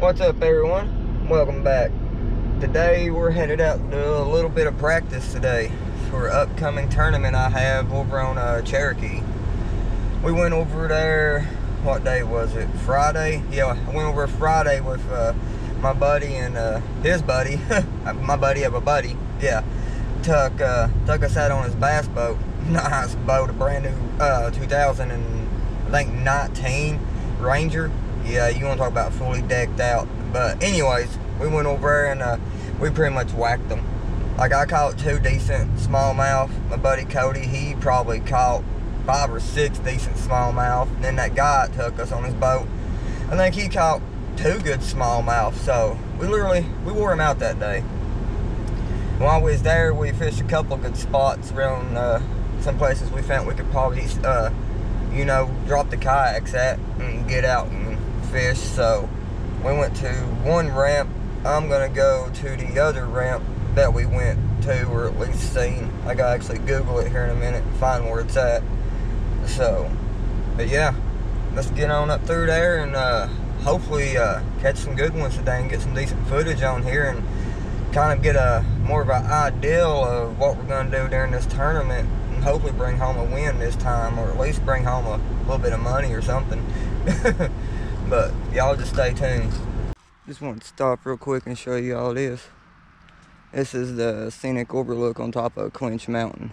What's up, everyone? Welcome back. Today we're headed out to do a little bit of practice today for an upcoming tournament I have over on Cherokee. We went over there, what day was it? Friday? Yeah, I went over Friday with my buddy and his buddy. My buddy of a buddy. Yeah, took us out on his bass boat. Nice boat, a brand new 2019 Ranger. Yeah, you want to talk about fully decked out. But anyways, we went over there and we pretty much whacked them. Like, I caught 2 decent smallmouth. My buddy Cody, he probably caught 5 or 6 decent smallmouth. And then that guy took us on his boat, I think he caught 2 good smallmouth. So we wore him out that day. While we was there, we fished a couple of good spots around some places we found we could probably you know, drop the kayaks at and get out and fish. So we went to one ramp. I'm gonna go to the other ramp that we went to, or at least seen. I gotta actually Google it here in a minute and find where it's at. So, but yeah, let's get on up through there and hopefully catch some good ones today and get some decent footage on here and kind of get a more of an idea of what we're gonna do during this tournament. Hopefully bring home a win this time, or at least bring home a little bit of money or something. But y'all just stay tuned. Just want to stop real quick and show you all this. This is the scenic overlook on top of Clinch Mountain.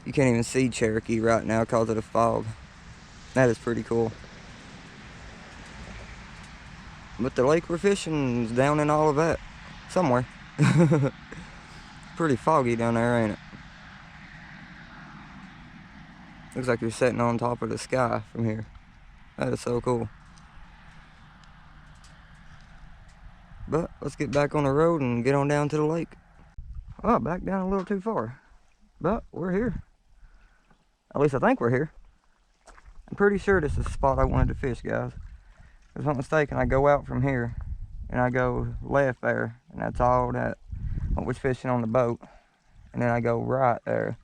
You can't even see Cherokee right now because of the fog. That is pretty cool. But the lake we're fishing is down in all of that somewhere. Pretty foggy down there, ain't it? Looks like you're sitting on top of the sky from here. That is so cool. But let's get back on the road and get on down to the lake. Oh, back down a little too far. But we're here. At least I think we're here. I'm pretty sure this is the spot I wanted to fish, guys. If I'm not mistaken, I go out from here and I go left there, and that's all that I was fishing on the boat. And then I go right there,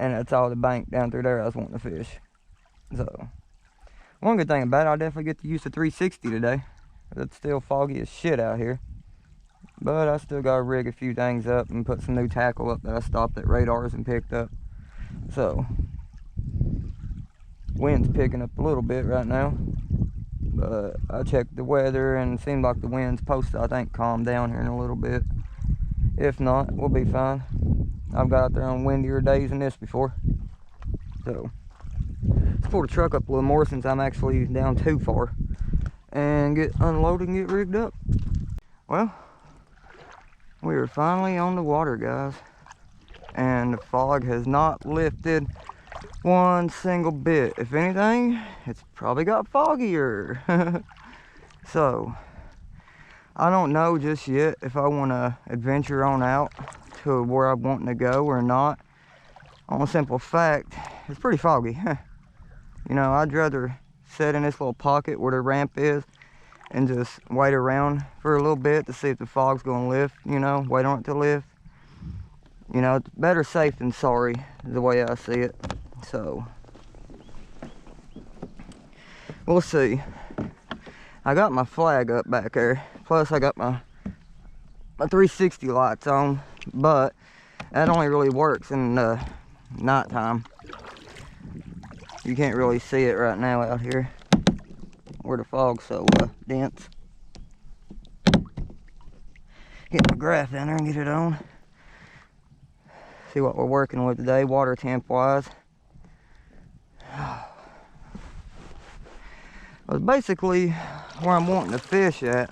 and that's all the bank down through there I was wanting to fish. So, one good thing about it, I definitely get to use the 360 today. It's still foggy as shit out here. But I still gotta rig a few things up and put some new tackle up that I stopped at radars and picked up. So, wind's picking up a little bit right now. But I checked the weather and it seemed like the wind's supposed to, I think, calm down here in a little bit. If not, we'll be fine. I've got out there on windier days than this before. So, let's pull the truck up a little more since I'm actually down too far and get unloaded and get rigged up. Well, we are finally on the water, guys. And the fog has not lifted one single bit. If anything, it's probably got foggier. So, I don't know just yet if I want to adventure on out to where I'm wanting to go or not. On a simple fact, it's pretty foggy. You know, I'd rather sit in this little pocket where the ramp is and just wait around for a little bit to see if the fog's gonna lift, you know, wait on it to lift. You know, it's better safe than sorry, is the way I see it. So, we'll see. I got my flag up back there, plus I got my 360 lights on, but that only really works in nighttime. You can't really see it right now out here where the fog's so dense. Get my graph down there and get it on. See what we're working with today, water temp wise. But basically where I'm wanting to fish at,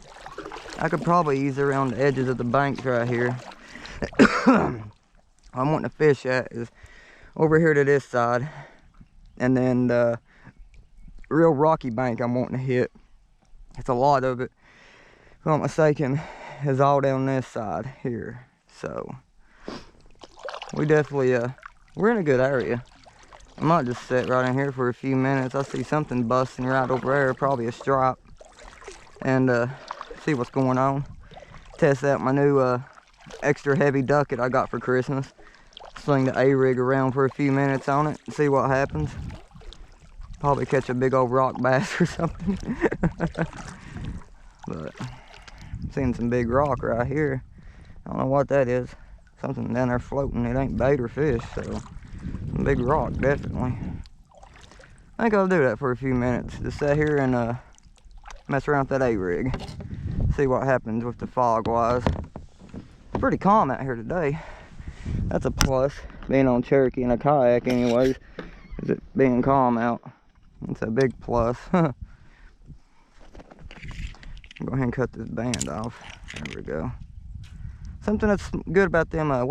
I could probably ease around the edges of the banks right here. I'm wanting to fish at is over here to this side, and then the real rocky bank I'm wanting to hit. It's a lot of it, if I'm not mistaken, is all down this side here. So we definitely we're in a good area. I might just sit right in here for a few minutes. I see something busting right over there, probably a stripe, and see what's going on. Test out my new extra heavy ducket I got for Christmas. Sling the A-rig around for a few minutes on it and see what happens. Probably catch a big old rock bass or something. But seeing some big rock right here. I don't know what that is. Something down there floating. It ain't bait or fish, so some big rock, definitely. I think I'll do that for a few minutes. Just sit here and mess around with that A-rig. See what happens with the fog wise. It's pretty calm out here today. That's a plus, being on Cherokee in a kayak anyways, is it being calm out. It's a big plus. Go ahead and cut this band off. There we go. Something that's good about them yeah,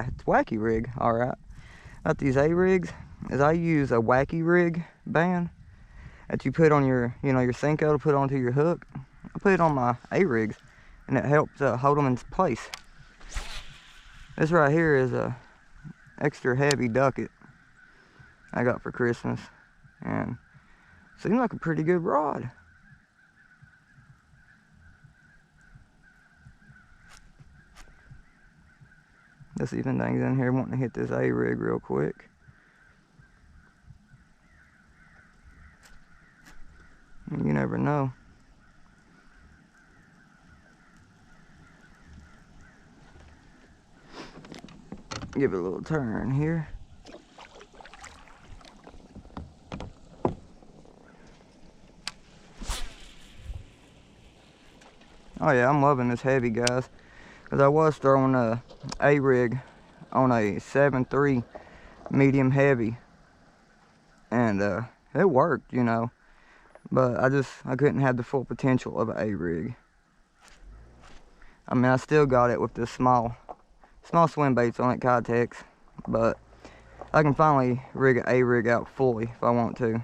it's wacky rig, alright. About these A-rigs, is I use a wacky rig band that you put on your, your Senko to put onto your hook. I put it on my A-rigs, and it helps hold them in place. This right here is a extra heavy ducket I got for Christmas, and seems like a pretty good rod. Let's see if anything's in here wanting to hit this A-rig real quick. You never know. Give it a little turn here. Oh yeah, I'm loving this heavy, guys. Because I was throwing a A-rig on a 7.3 medium heavy. And it worked, But I couldn't have the full potential of an A-rig. I mean, I still got it with the small swim baits on it, Kitex. But I can finally rig an A-rig out fully if I want to.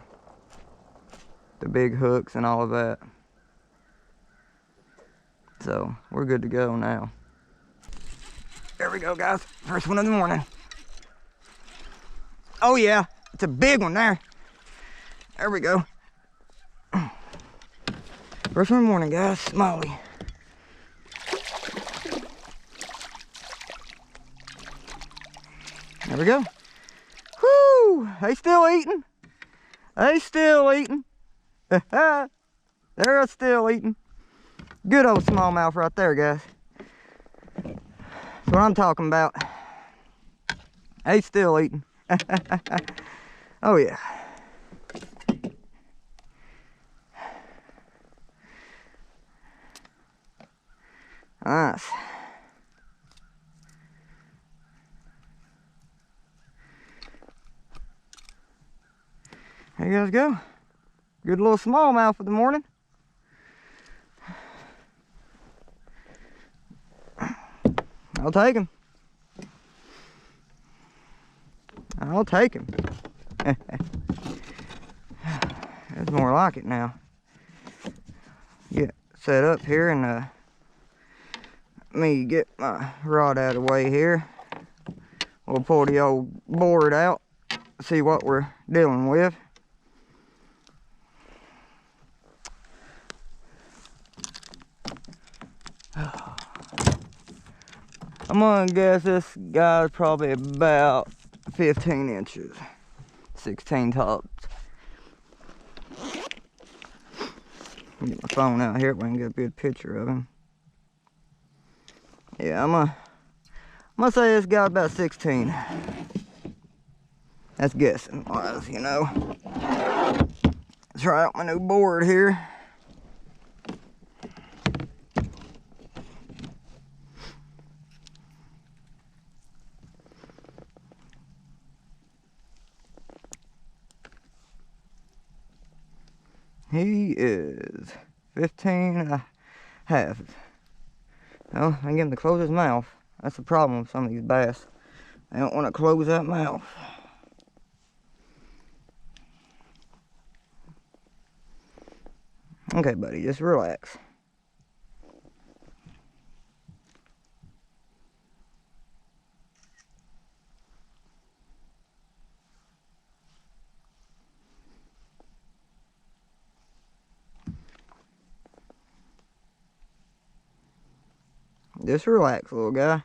The big hooks and all of that. So, we're good to go now. There we go, guys. First one of the morning. Oh yeah, it's a big one there. There we go. First one of the morning, guys. Smalley. There we go. Whoo! They still eating. They still eating. They're still eating. Good old smallmouth right there, guys. That's what I'm talking about. They still eating. Oh yeah. Nice. There you guys go. Good little smallmouth for the morning. I'll take him. I'll take him. That's more like it now. Get set up here and let me get my rod out of the way here. We'll pull the old board out, see what we're dealing with. I'm gonna guess this guy's probably about 15 inches, 16 tops. Get my phone out here, we can get a good picture of him. Yeah, I'm gonna say this guy's about 16. That's guessing wise, Let's try out my new board here. He is 15 and a half. Well, I can get him to close his mouth. That's the problem with some of these bass. They don't want to close that mouth. Okay, buddy, just relax. Just relax, little guy.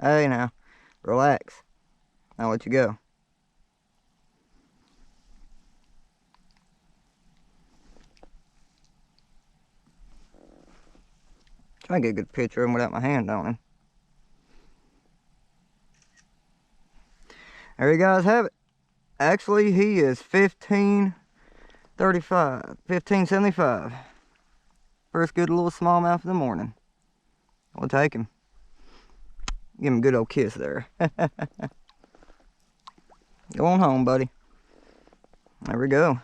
Hey, now. Relax. I'll let you go. I get a good picture of him without my hand on him. There you guys have it. Actually, he is 15.35, 15.75. First good little smallmouth of the morning. We'll take him. Give him a good old kiss there. Go on home, buddy. There we go.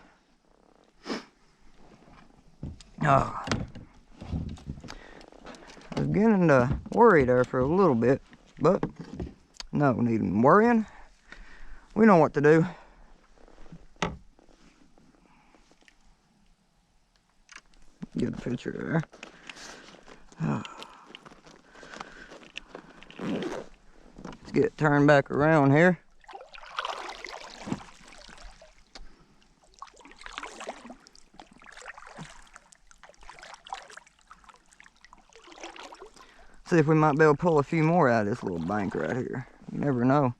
Oh. I was getting worried there for a little bit, but no need worrying. We know what to do. Get a picture there. Oh. Let's get it turned back around here. See if we might be able to pull a few more out of this little bank right here. You never know.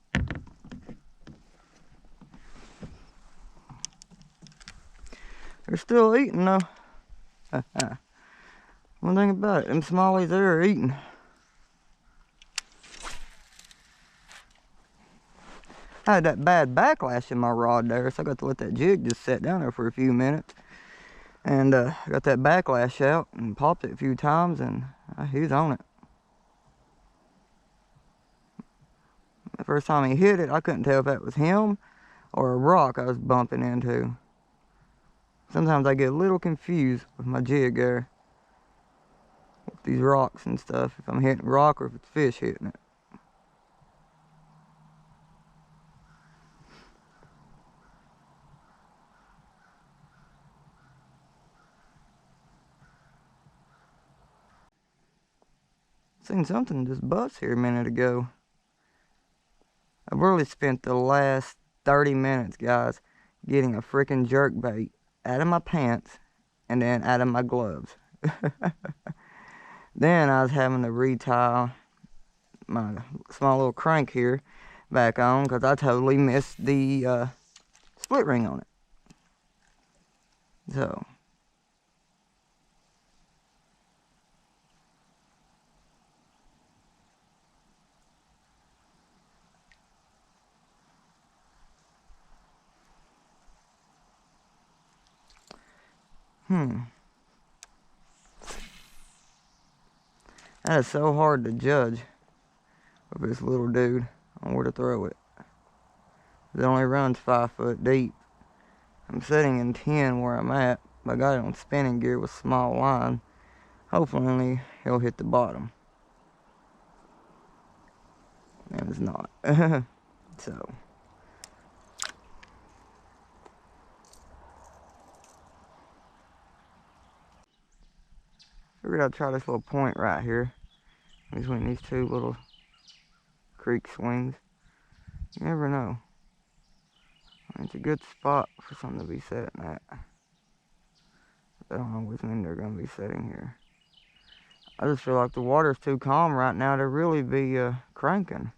They're still eating though. One thing about it, them smallies there are eating. I had that bad backlash in my rod there, so I got to let that jig just sit down there for a few minutes. And got that backlash out and popped it a few times, and he's on it. The first time he hit it, I couldn't tell if that was him or a rock I was bumping into. Sometimes I get a little confused with my jig there, with these rocks and stuff, if I'm hitting rock or if it's fish hitting it. Seen something just bust here a minute ago. I've really spent the last 30 minutes, guys, getting a freaking jerk bait out of my pants and then out of my gloves. Then I was having to retie my small little crank here back on because I totally missed the split ring on it. So that is so hard to judge with this little dude on where to throw it. It only runs 5 foot deep. I'm setting in 10 where I'm at, but I got it on spinning gear with small line. Hopefully he'll hit the bottom. And it's not. So figured I'd try this little point right here between these two little creek swings. You never know. It's a good spot for something to be setting at. I don't know which end they're going to be setting here. I just feel like the water's too calm right now to really be cranking.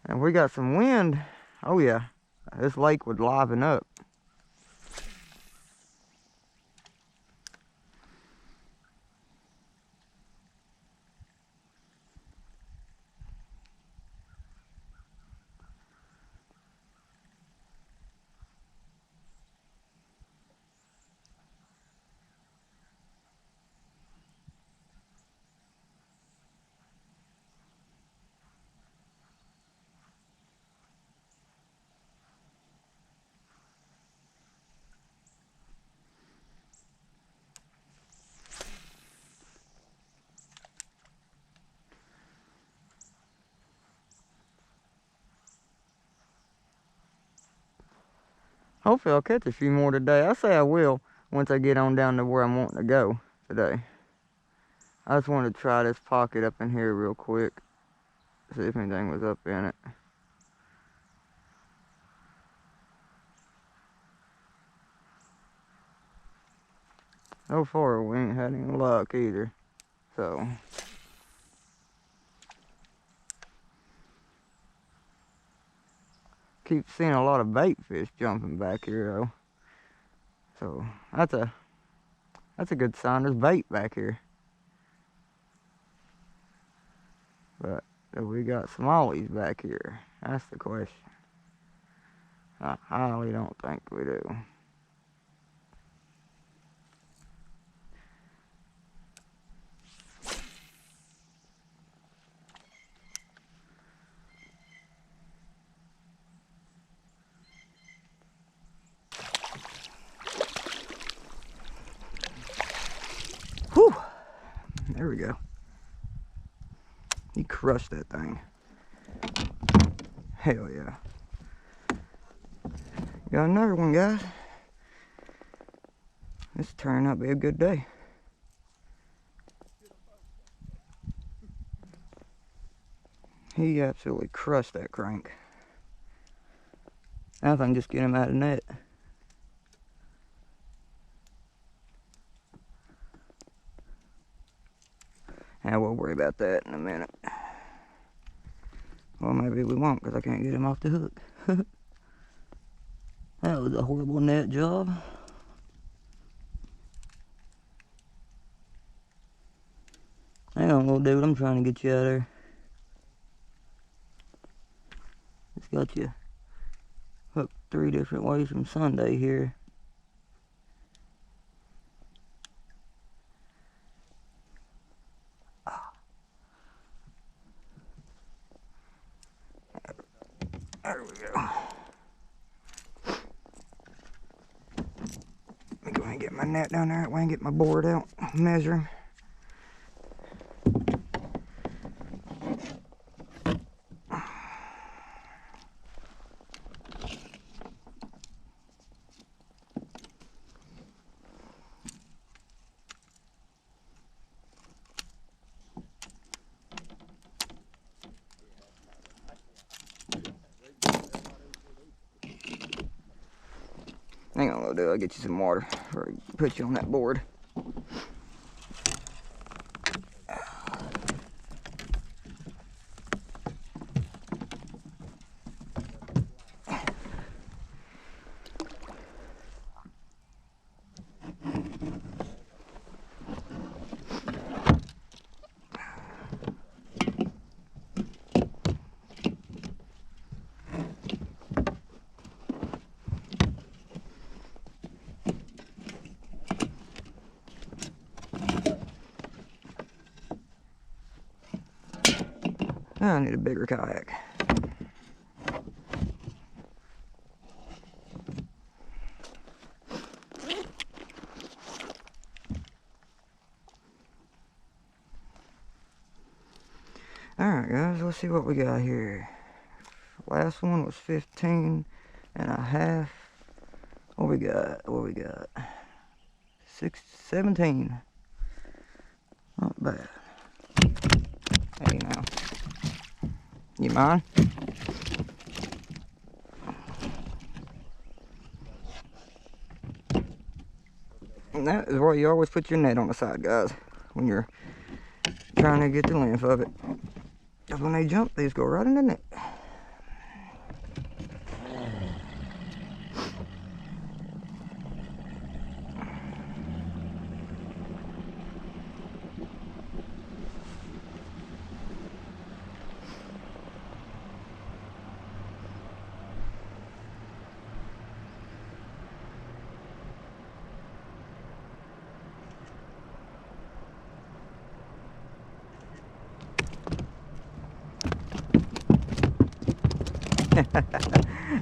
And if we got some wind, oh yeah, this lake would liven up. Hopefully I'll catch a few more today. I say I will once I get on down to where I'm wanting to go today. I just wanted to try this pocket up in here real quick. See if anything was up in it. So far we ain't had any luck either. So keep seeing a lot of bait fish jumping back here though. So that's a That's a good sign. There's bait back here. But do we got smallies back here? That's the question. I highly don't think we do. Whew! There we go. He crushed that thing. Hell yeah. Got another one, guys. This turned out to be a good day. He absolutely crushed that crank. Now if I can just get him out of the net. And we'll worry about that in a minute. Well, maybe we won't, because I can't get him off the hook. That was a horrible net job. Hang on, little dude, I'm trying to get you out of there. It's got you hooked 3 different ways from Sunday here. There we go. Let me go ahead and get my net down there. That way I can get my board out, measure him. Hang on, little dude, I'll get you some water before I put you on that board. I need a bigger kayak. Alright guys, let's see what we got here. Last one was 15 and a half. What we got? 17. Not bad. Hey now. You mind? And that is why you always put your net on the side, guys, when you're trying to get the length of it. Because when they jump, they just go right in the net.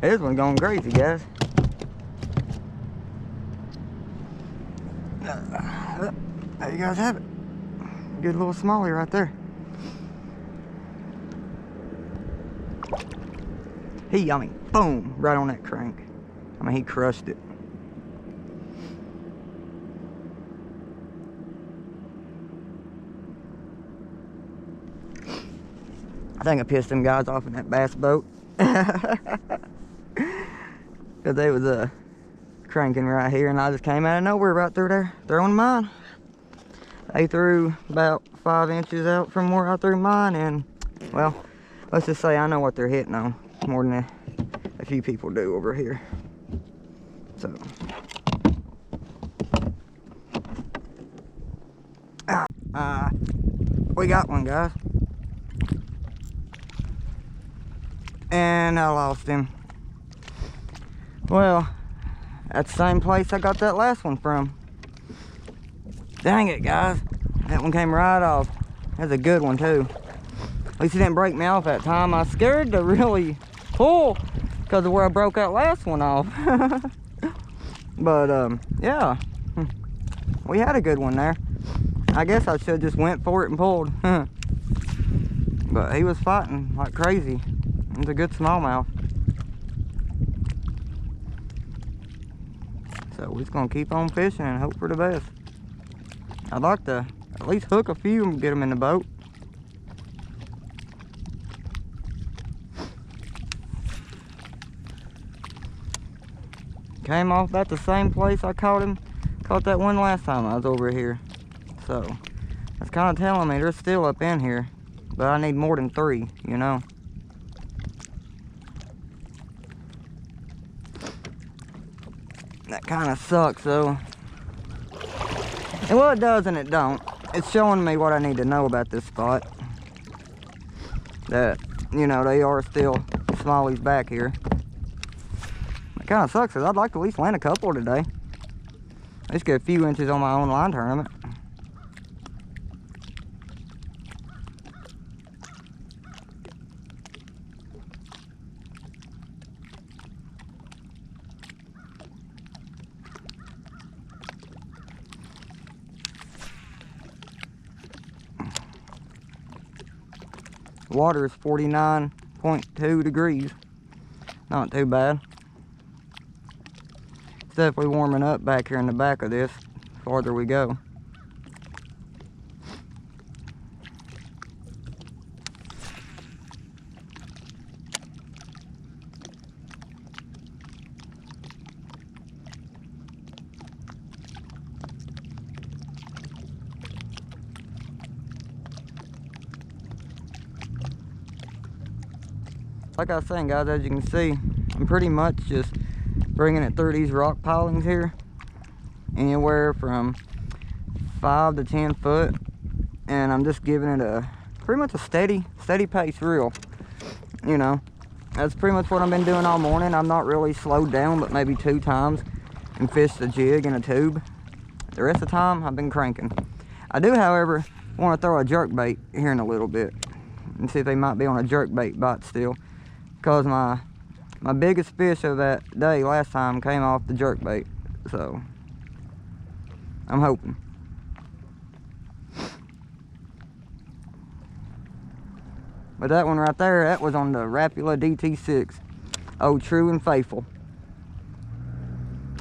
This one's going crazy, guys. There you guys have it. Good little smallie right there. Boom, right on that crank. I mean, he crushed it. I think I pissed them guys off in that bass boat. Because they was cranking right here, and I just came out of nowhere right through there throwing mine. They threw about 5 inches out from where I threw mine, and well, let's just say I know what they're hitting on more than a few people do over here. So We got one, guys. And I lost him. Well, that's the same place I got that last one from. Dang it, guys. That one came right off. That's a good one, too. At least he didn't break me off that time. I was scared to really pull because of where I broke that last one off. But, yeah. We had a good one there. I guess I should have just went for it and pulled. But he was fighting like crazy. It was a good smallmouth. So we're just gonna keep on fishing and hope for the best. I'd like to at least hook a few and get them in the boat. Came off at the same place I caught him. Caught that one last time I was over here. So that's kind of telling me they're still up in here. But I need more than 3, you know. That kind of sucks though. And well, it does and it don't. It's showing me what I need to know about this spot. That, you know, they are still smallies back here. It kind of sucks because I'd like to at least land a couple today. At least get a few inches on my own line tournament. Water is 49.2 degrees. Not too bad. It's definitely warming up back here in the back of this, the farther we go. Like I was saying, guys, as you can see, I'm pretty much just bringing it through these rock pilings here. Anywhere from 5 to 10 foot. And I'm just giving it a pretty much a steady pace reel. You know, that's pretty much what I've been doing all morning. I'm not really slowed down, but maybe 2 times and fished a jig and a tube. The rest of the time, I've been cranking. I do, however, want to throw a jerk bait here in a little bit and see if they might be on a jerk bait bite still. Because my biggest fish of that day last time came off the jerk bait. So I'm hoping. But that one right there, that was on the Rapula DT6. Oh, true and faithful.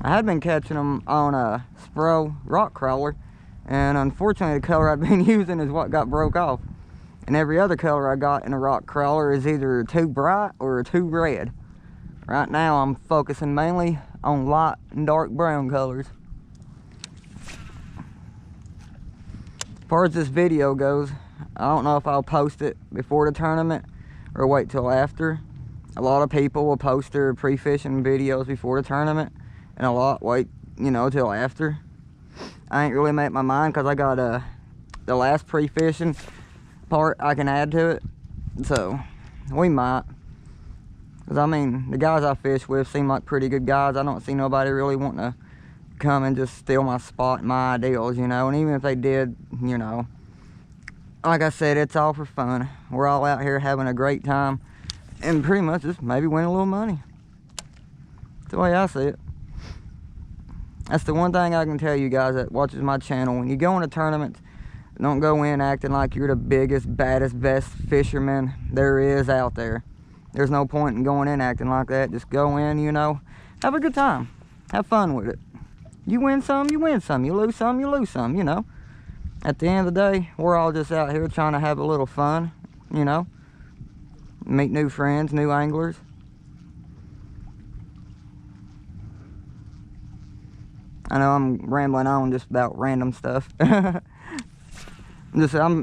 I had been catching them on a Spro rock crawler, and unfortunately the color I've been using is what got broke off. And every other color I got in a rock crawler is either too bright or too red. Right now I'm focusing mainly on light and dark brown colors. As far as this video goes, I don't know if I'll post it before the tournament or wait till after. A lot of people will post their pre-fishing videos before the tournament, and a lot wait, you know, till after. I ain't really made my mind because I got the last pre-fishing part I can add to it, so we might. Because I mean, the guys I fish with seem like pretty good guys. I don't see nobody really wanting to come and just steal my spot and my ideals, you know. And even if they did, you know, like I said, it's all for fun. We're all out here having a great time and pretty much just maybe win a little money. That's the way I see it. That's the one thing I can tell you guys that watches my channel. When you go into tournaments, don't go in acting like you're the biggest, baddest, best fisherman there is out there. There's no point in going in acting like that. Just go in, you know, have a good time. Have fun with it. You win some, you win some. You lose some, you lose some, you know. At the end of the day, we're all just out here trying to have a little fun, you know. Meet new friends, new anglers. I know I'm rambling on just about random stuff. I'm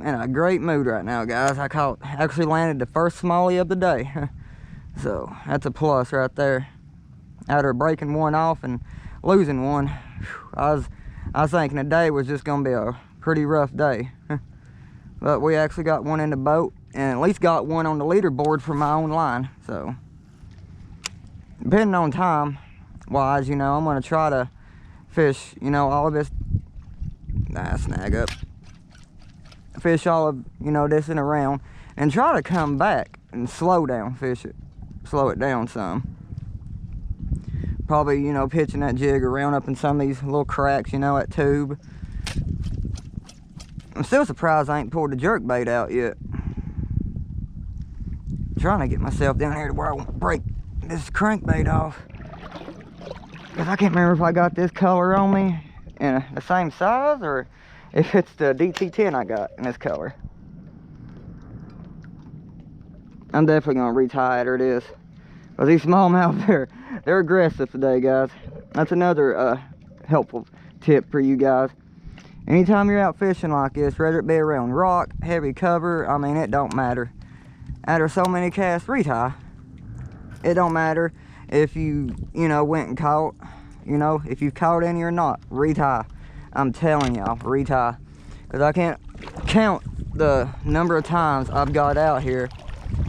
in a great mood right now, guys. I actually landed the first smallie of the day. So that's a plus right there. After breaking one off and losing one, I was thinking the day was just gonna be a pretty rough day. But we actually got one in the boat, and at least got one on the leaderboard for my own line. So depending on time wise, you know, I'm gonna try to fish, you know, all of this. Snag up. Fish all of, you know, this and around, and try to come back and slow down fish it. Slow it down some. Probably, you know, pitching that jig around up in some of these little cracks, you know, that tube. I'm still surprised I ain't pulled the jerk bait out yet. I'm trying to get myself down here to where I won't break this crankbait off. Because I can't remember if I got this color on me in the same size, or if it's the DT10 I got in this color. I'm definitely gonna retie it, or it is. Because these smallmouth, they're aggressive today, guys. That's another helpful tip for you guys. Anytime you're out fishing like this, whether it be around rock, heavy cover, I mean, it don't matter. After so many casts, retie. It don't matter if you know, went and caught, you know, if you've caught any or not, retie. I'm telling y'all, retie. Because I can't count the number of times I've got out here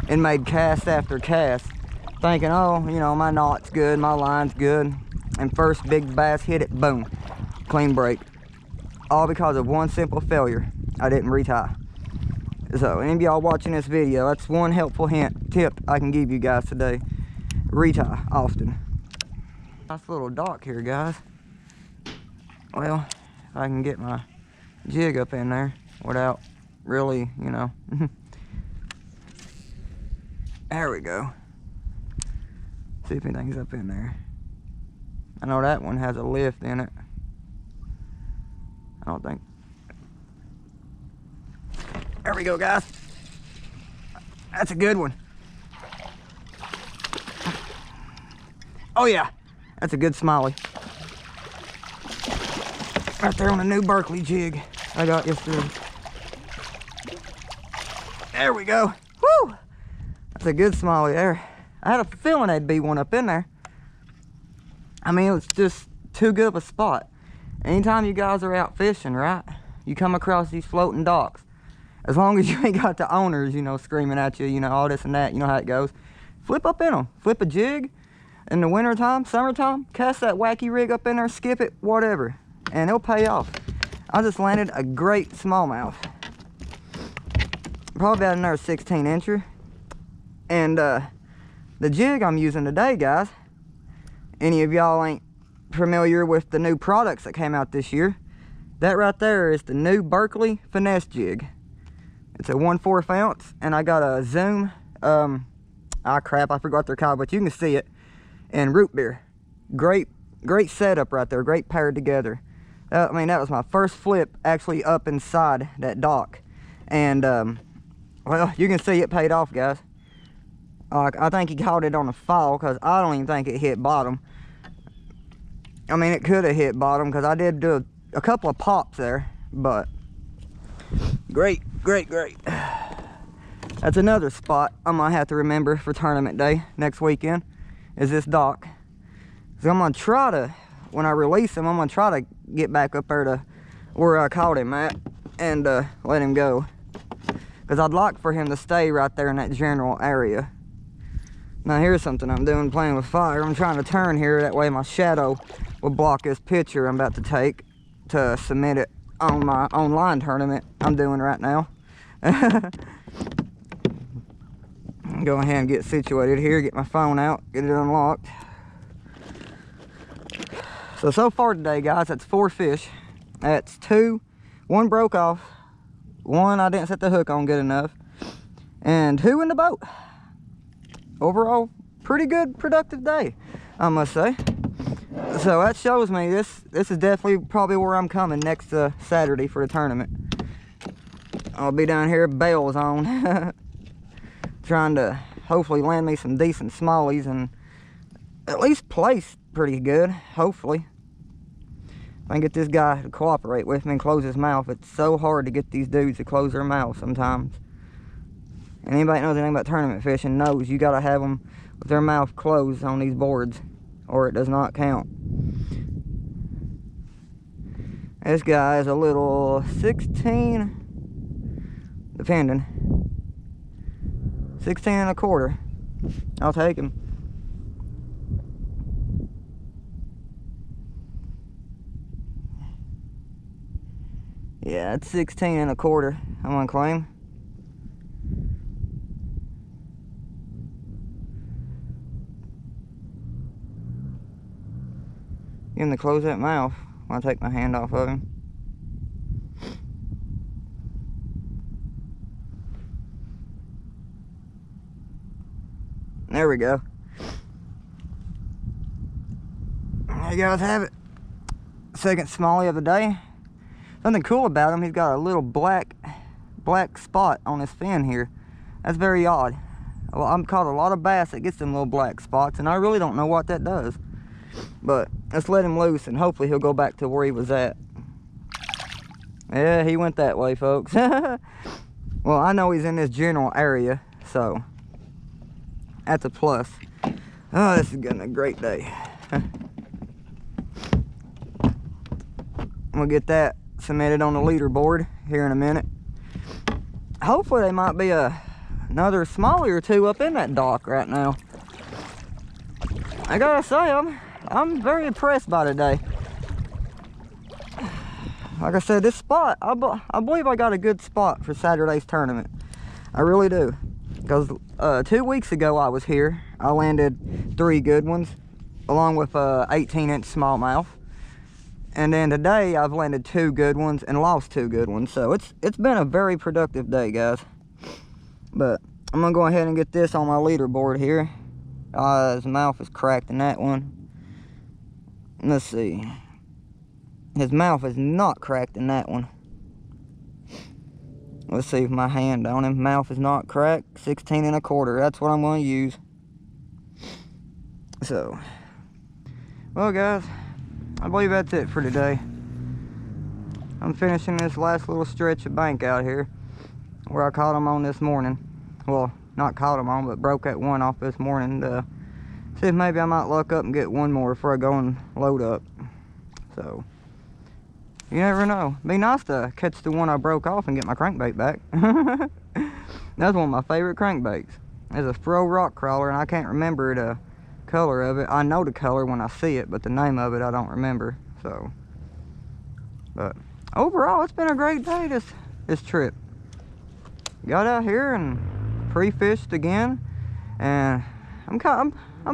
and made cast after cast, thinking, oh, you know, my knot's good, my line's good, and first big bass hit it, boom, clean break. All because of one simple failure. I didn't retie. So any of y'all watching this video, that's one helpful tip I can give you guys today. Retie often. Nice little dock here, guys. Well, if I can get my jig up in there without really, you know. There we go. See if anything's up in there. I know that one has a lift in it. I don't think. There we go, guys. That's a good one. Oh yeah, that's a good smiley. Right there on a new Berkeley jig I got yesterday. There we go. Woo! That's a good smiley there. I had a feeling there'd be one up in there. I mean, it was just too good of a spot. Anytime you guys are out fishing, right, you come across these floating docks, as long as you ain't got the owners, you know, screaming at you, you know, all this and that, you know how it goes, flip up in them. Flip a jig in the winter time, summertime, cast that wacky rig up in there, skip it, whatever, and it'll pay off. I just landed a great smallmouth. Probably about another 16 incher. And the jig I'm using today, guys, any of y'all ain't familiar with the new products that came out this year, that right there is the new Berkeley finesse jig. It's a 1/4 ounce, and I got a Zoom, crap, I forgot their called, but you can see it, and root beer. Great setup right there, great paired together. I mean, that was my first flip actually up inside that dock, and well, you can see it paid off, guys. I think he caught it on a fall, because I don't even think it hit bottom. I mean, it could have hit bottom, because I did do a couple of pops there, but great. That's another spot I'm gonna have to remember for tournament day next weekend, is this dock. So I'm gonna try to, when I release him, I'm gonna try to get back up there to where I caught him at and let him go, because I'd like for him to stay right there in that general area. Now here's something I'm doing, playing with fire. I'm trying to turn here, that way my shadow will block this picture I'm about to take to submit it on my online tournament I'm doing right now. Go ahead and get situated here, get my phone out, get it unlocked. So far today, guys, that's 4 fish. That's 2. 1 broke off. 1 I didn't set the hook on good enough. And 2 in the boat. Overall, pretty good, productive day, I must say. So that shows me this is definitely probably where I'm coming next Saturday for the tournament. I'll be down here, bails on, trying to hopefully land me some decent smallies and at least place pretty good, hopefully. If I can get this guy to cooperate with me and close his mouth. It's so hard to get these dudes to close their mouth sometimes. And anybody that knows anything about tournament fishing knows you gotta have them with their mouth closed on these boards, or it does not count. This guy is a little 16, depending, 16 and a quarter. I'll take him. Yeah, it's 16 and a quarter. I'm gonna claim. Get him to close that mouth when I take my hand off of him. There we go. There you guys have it. Second smallie of the day. Something cool about him, he's got a little black spot on his fin here. That's very odd. Well, I've caught a lot of bass that gets them little black spots, and I really don't know what that does. But let's let him loose, and hopefully he'll go back to where he was at. Yeah, he went that way, folks. Well, I know he's in this general area, so that's a plus. Oh, this is getting a great day. I'm gonna get that cemented on the leaderboard here in a minute. Hopefully there might be another smallie or two up in that dock right now. I gotta say, I'm very impressed by today. Like I said, this spot, I believe I got a good spot for Saturday's tournament. I really do. Because 2 weeks ago I was here. I landed 3 good ones, along with a 18-inch smallmouth. And then today I've landed 2 good ones and lost 2 good ones. So it's been a very productive day, guys. But I'm gonna go ahead and get this on my leaderboard here. His mouth is cracked in that one. Let's see. His mouth is not cracked in that one. Let's see if my hand on him. Mouth is not cracked. 16 and a quarter. That's what I'm gonna use. So, well, guys, I believe that's it for today. I'm finishing this last little stretch of bank out here where I caught them on this morning. Well, not caught them on, but broke that one off this morning to see if maybe I might luck up and get one more before I go and load up. So, you never know. Be nice to catch the one I broke off and get my crankbait back. That's one of my favorite crankbaits. It's a Fro rock crawler, and I can't remember the color of it. I know the color when I see it, but the name of it I don't remember. So, but overall, it's been a great day this trip. Got out here and pre-fished again, and I'm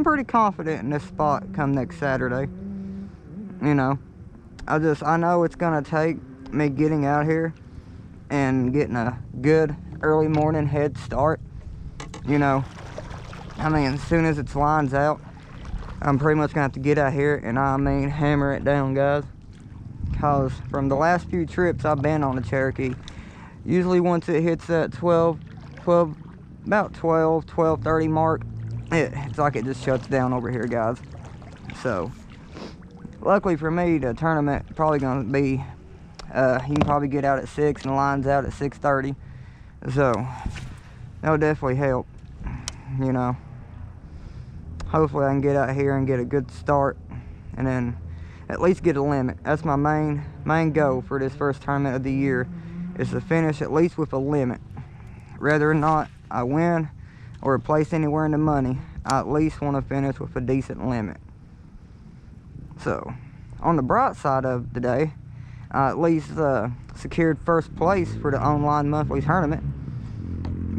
pretty confident in this spot come next Saturday. You know, I know it's gonna take me getting out here and getting a good early morning head start. You know, I mean, as soon as it's lines out, I'm pretty much gonna have to get out here and hammer it down, guys. Cause from the last few trips I've been on the Cherokee, usually once it hits that 12:30 mark, it's like it just shuts down over here, guys. So, luckily for me, the tournament probably gonna be, you can probably get out at 6 and the line's out at 6:30. So, that'll definitely help, you know. Hopefully I can get out here and get a good start, and then at least get a limit. That's my main goal for this first tournament of the year, is to finish at least with a limit. Whether or not I win or place anywhere in the money, I at least want to finish with a decent limit. So, on the bright side of the day, I at least secured first place for the online monthly tournament.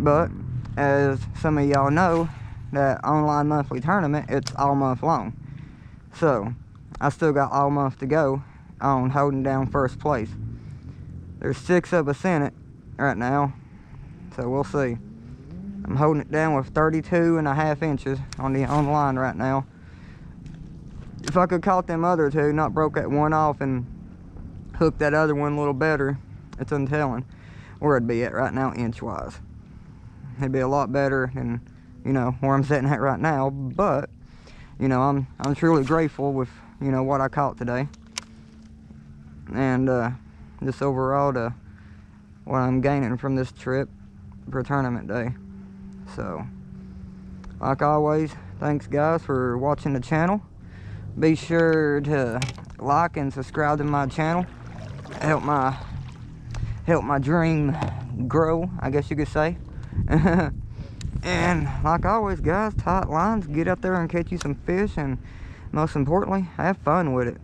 But as some of y'all know, that online monthly tournament, it's all month long. So I still got all month to go on holding down first place. There's 6 of us in it right now, so we'll see. I'm holding it down with 32.5 inches on the line right now. If I could caught them other 2, not broke that one off and hooked that other one a little better, it's untelling where it'd be at right now inch-wise. It'd be a lot better than, you know, where I'm sitting at right now. But, you know, I'm truly grateful with, you know, what I caught today, and just overall to what I'm gaining from this trip for tournament day. So, like always, thanks guys for watching the channel. Be sure to like and subscribe to my channel. help my dream grow, I guess you could say. And like always, guys, tight lines, get out there and catch you some fish, and most importantly, have fun with it.